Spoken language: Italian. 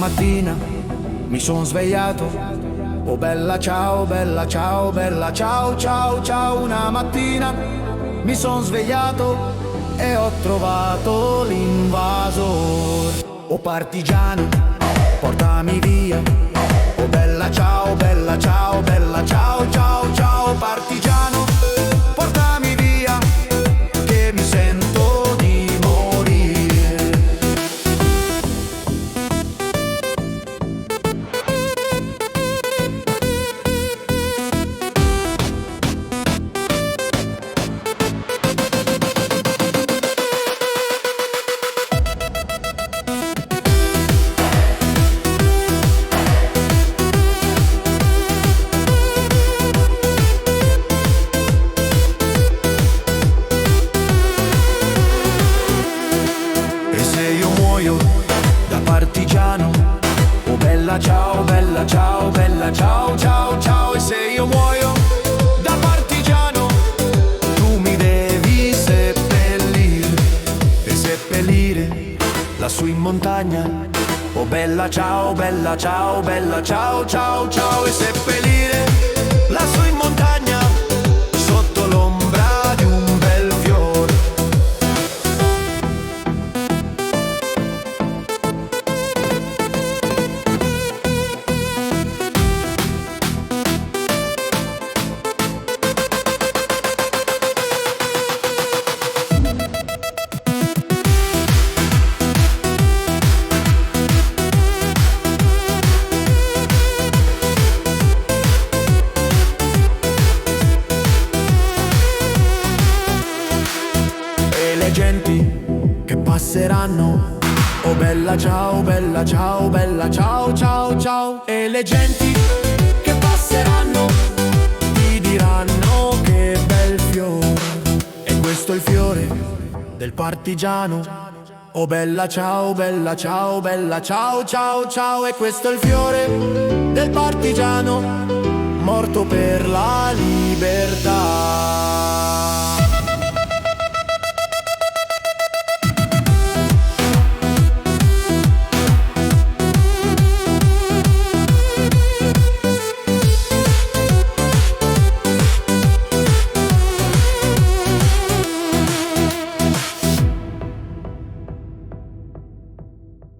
mattina mi son svegliato. Oh bella ciao, bella ciao, bella ciao, ciao, ciao. Una mattina mi son svegliato e ho trovato l'invasor. Oh partigiano, portami via. Oh bella ciao, bella ciao, bella ciao, ciao, ciao. Partigiano, portami via, che mi sento di morire. Da partigiano, oh bella ciao, bella ciao, bella ciao, ciao, ciao. E se io muoio da partigiano, tu mi devi seppellire e seppellire lassù in montagna. Oh bella ciao, bella ciao, bella ciao, ciao, ciao. E seppellire lassù in montagna, sotto l'ombra di un bel fiore. Genti che passeranno, oh bella ciao, bella ciao, bella ciao, ciao, ciao. E le genti che passeranno ti diranno che bel fiore. E questo è il fiore del partigiano. Oh bella ciao, bella ciao, bella ciao, ciao, ciao. E questo è il fiore del partigiano, morto per la libertà.